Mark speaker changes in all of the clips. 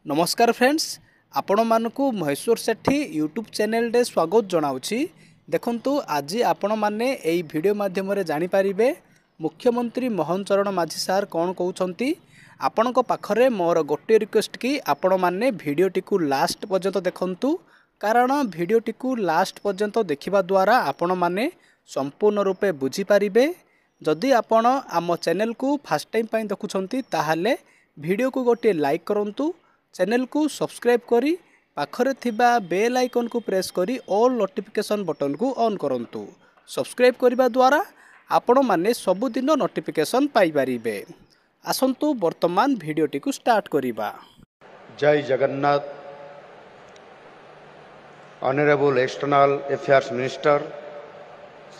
Speaker 1: नमस्कार फ्रेंड्स, आपण मानकु महेश्वर सेठी YouTube channel रे स्वागत जनाउछि। देखंतु आज आपण माने एई वीडियो माध्यम रे जानि पारिबे मुख्यमंत्री मोहन चरण माझी सार कोन कहउछंती। आपणक पाखरे मोर गोटे रिक्वेस्ट कि आपण माने वीडियो टिकु लास्ट पर्यंत देखंतु, कारण वीडियो टिकु लास्ट पर्यंत देखिबा द्वारा आपण माने संपूर्ण रूपे बुझी पारिबे। जदि आपण आम चैनल को फर्स्ट टाइम पई देखुछंती ताहाले वीडियो को गोटे लाइक करंतु, चैनल को सब्सक्राइब करी पाखरे थिबा बेल आइकन को प्रेस करी ऑल नोटिफिकेशन बटन को ऑन करंतु। सब्सक्राइब करबा द्वारा आपण माने सबुदिन नोटिफिकेशन पाई परिबे। आसंतु वर्तमान वीडियो टी को स्टार्ट करिबा।
Speaker 2: Jai Jagannath. Honourable external affairs minister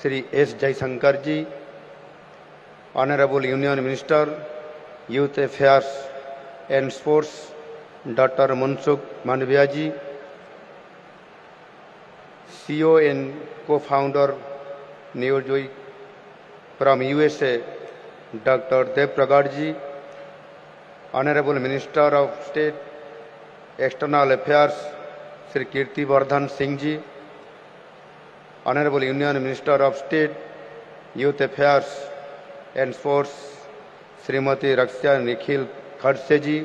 Speaker 2: Shri S Jaishankar ji, honourable union minister youth affairs and sports doctor Mansukh Mandaviya ji, CEO and co-founder Neozoic from USA Dr. Dev Pragad ji, Honorable Minister of State External Affairs Sri Kirti Vardhan Singh ji, Honorable Union Minister of State Youth Affairs and Sports Srimati Raksha Nikhil Khadse ji,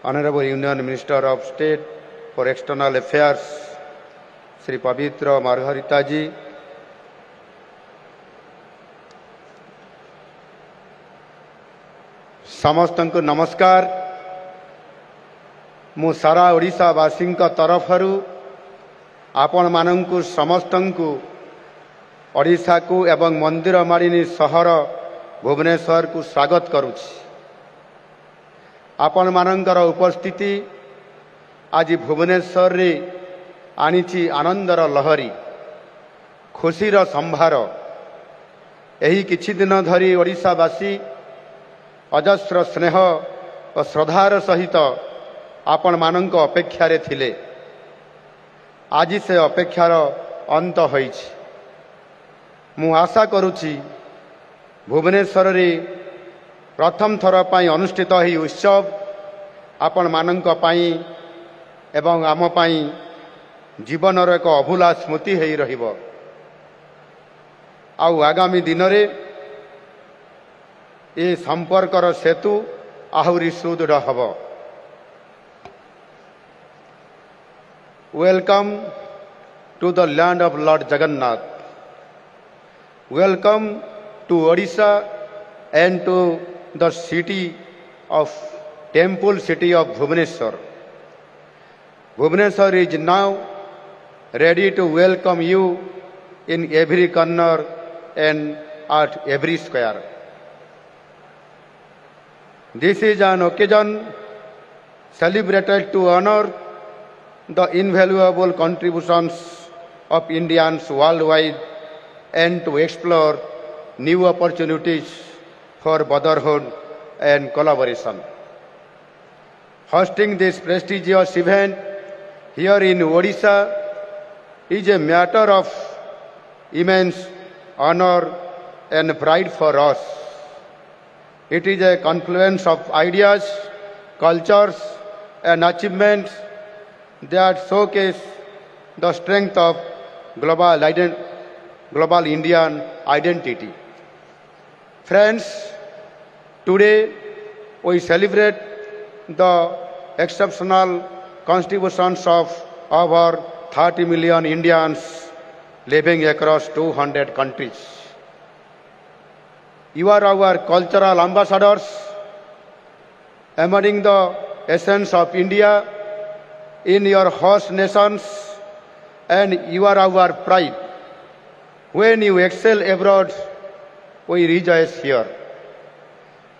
Speaker 2: Honorable Union Minister of State for External Affairs Sri Pavitra Margarita ji, समस्त को नमस्कार। मु सारा ओडिशा वासी तरफरु आपण मानंकु समस्त को ओडिशा को एवं मंदिर मालिनी सहर भुवनेश्वर को स्वागत करुछि। आपण मानंकर उपस्थिति आज भुवनेश्वर रे आनिछि आनंदर लहरी, खुशीर संभार। एही किछि दिन धरी ओडिशावासी अजस्र स्नेह और श्रद्धार सहित आपण मानंक अपेक्षारे थिले। आज से अपेक्षार अंत होइछि। मु आशा करुछि भुवनेश्वर रे प्रथम थर पाई अनुष्ठित ही उत्सव आपण मानंक पाई एवं आम पाई जीवनर एक अभूला स्मृति है रहिबो। आउ आगामी दिन रे ए संपर्कर सेतु आहुरी सुदृढ़ हबो। Welcome to the land of lord Jagannath. Welcome to Odisha and to the city of temple city of Bhubaneswar. Bhubaneswar is now ready to welcome you in every corner and at every square. This is an occasion celebrated to honor the invaluable contributions of Indians worldwide and to explore new opportunities for brotherhood and collaboration. Hosting this prestigious event here in Odisha is a matter of immense honor and pride for us. It is a confluence of ideas, cultures, and achievements that showcase the strength of global Indian identity. Friends, today we celebrate the exceptional contributions of over 30 million Indians living across 200 countries. You are our cultural ambassadors, embodying the essence of India in your host nations, and you are our pride. When you excel abroad, we rejoice here.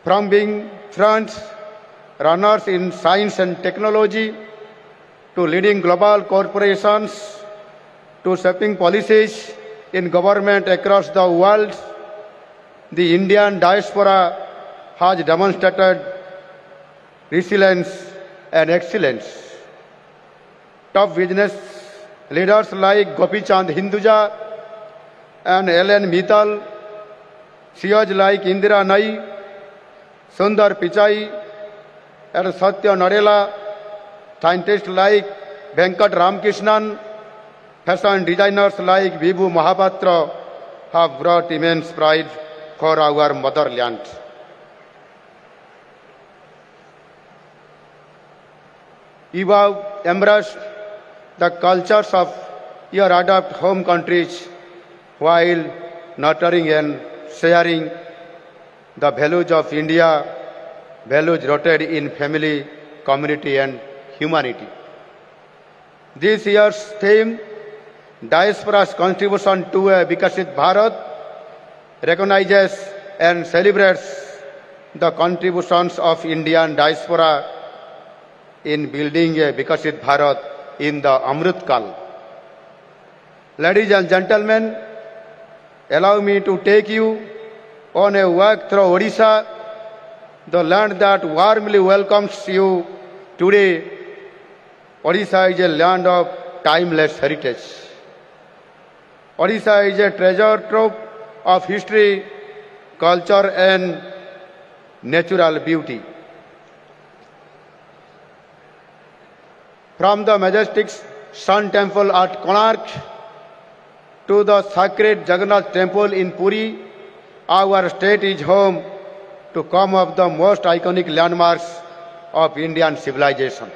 Speaker 2: From being front runners in science and technology, to leading global corporations, to shaping policies in government across the world, the Indian diaspora has demonstrated resilience and excellence. Top business leaders like Gopi Chand Hinduja and Ellen Mittal, CEOs like Indira Nai, Sundar Pichai, and Satya Nadella, scientists like Venkat Ramakrishnan, fashion designers like Vibhu Mahapatra have brought immense pride for our motherland. You have embraced the cultures of your adopted home countries while nurturing and sharing the values of India, values rooted in family, community and humanity. This year's theme, Diaspora's Contribution to a Vikasit Bharat, recognizes and celebrates the contributions of Indian diaspora in building a Vikasit Bharat in the Amrit Kal. Ladies and gentlemen, allow me to take you on a walk through Odisha, the land that warmly welcomes you today. Odisha is a land of timeless heritage. Odisha is a treasure trove of history, culture and natural beauty. From the majestic Sun Temple at Konark to the sacred Jagannath Temple in Puri, our state is home to some of the most iconic landmarks of Indian civilization.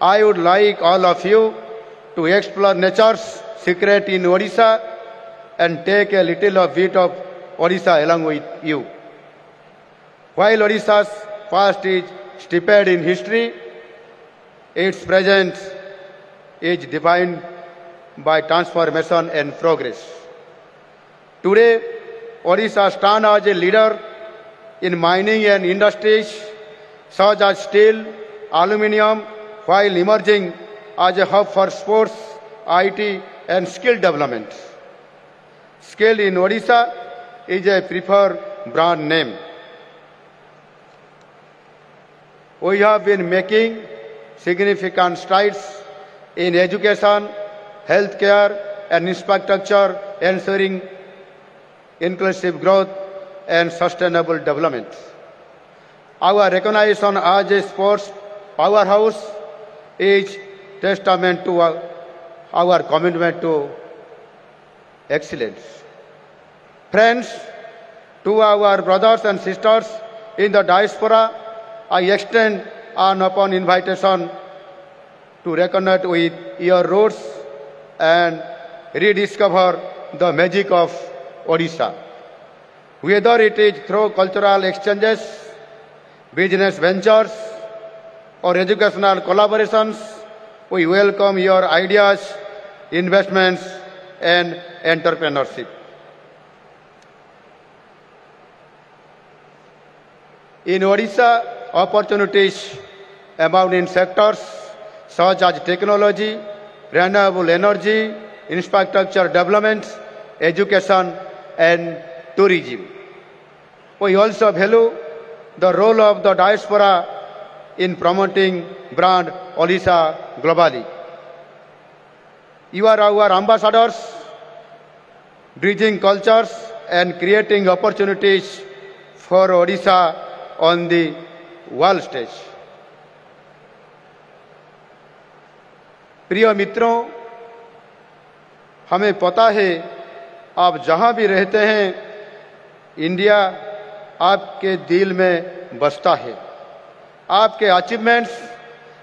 Speaker 2: I would like all of you to explore nature's secret in Odisha and take a little bit of Odisha along with you. While Odisha's past is steeped in history, its present is defined by transformation and progress. Today, Odisha stands as a leader in mining and industries such as steel, aluminium, while emerging as a hub for sports, IT and skill development. Skill in Odisha is a preferred brand name. We have been making significant strides in education, healthcare and infrastructure, ensuring inclusive growth and sustainable development. Our recognition as a sports powerhouse is testament to our commitment to excellence. Friends, to our brothers and sisters in the diaspora, I extend an open invitation to reconnect with your roots and rediscover the magic of Odisha. Whether it is through cultural exchanges, business ventures, or educational collaborations, we welcome your ideas, investments, and entrepreneurship. In Odisha, opportunities abound in sectors such as technology, renewable energy, infrastructure development, education, and tourism. We also value the role of the diaspora in promoting brand Odisha globally. You are our ambassadors, bridging cultures and creating opportunities for Odisha on the world stage. प्रिय मित्रों, हमें पता है आप जहां भी रहते हैं, इंडिया आपके दिल में बसता है। आपके अचीवमेंट्स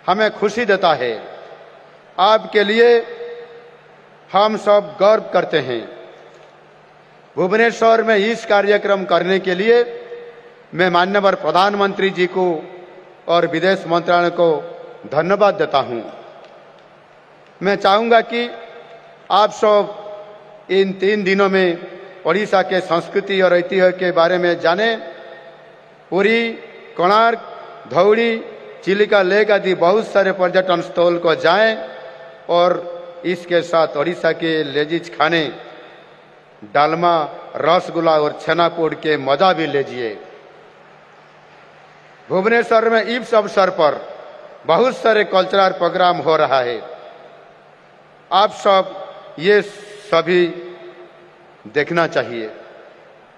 Speaker 2: हमें खुशी देता है। आपके लिए हम सब गर्व करते हैं। भुवनेश्वर में इस कार्यक्रम करने के लिए मैं माननीय प्रधानमंत्री जी को और विदेश मंत्रालय को धन्यवाद देता हूं। मैं चाहूंगा कि आप सब इन 3 दिनों में ओडिशा के संस्कृति और ऐतिह्य के बारे में जानें। पुरी, कोणार्क, धौड़ी, चिलिका लेक आदि बहुत सारे पर्यटन स्थल को जाएं और इसके साथ ओडिशा के लेजीज खाने, डालमा, रसगुल्ला और छेनापोड़ के मजा भी लीजिए। भुवनेश्वर में इस अवसर पर बहुत सारे कल्चरल प्रोग्राम हो रहा है। आप सब ये सभी देखना चाहिए।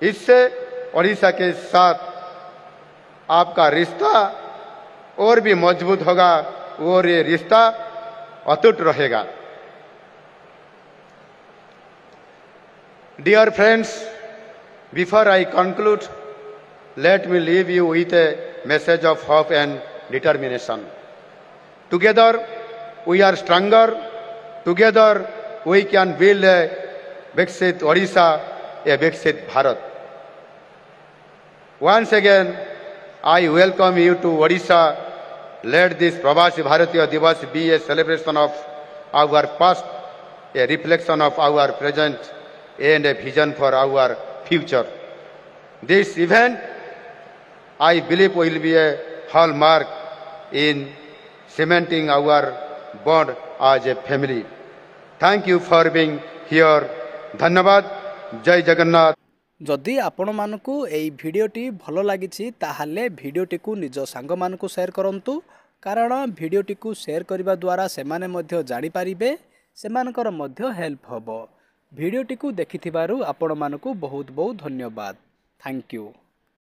Speaker 2: इससे ओडिशा के साथ आपका रिश्ता और भी मजबूत होगा और ये रिश्ता अटूट रहेगा। Dear friends, before I conclude, let me leave you with a message of hope and determination. Together we are stronger. Together we can build a Viksit Odisha, a Viksit Bharat. Once again, I welcome you to Odisha. Let this Pravasi Bharatiya Divas be a celebration of our past, a reflection of our present, and a vision for our future. This event, I believe, will be a hallmark in cementing our bond as a family. Thank you for being here. Dhanyabad. Jai Jagannath.
Speaker 1: जदि आपण मानकु एई भिडियोटी भलो लागिछि ताहाले भिडियोटी निज सांग मानकु share करंतु, कारण भिडियोटी share करबा द्वारा सेमाने मध्य जानि पारिबे, सेमानकर मध्य हेल्प हबो। भिडियोटी देखिथिबारु आपण मानकु बहुत बहुत धन्यवाद। Thank you.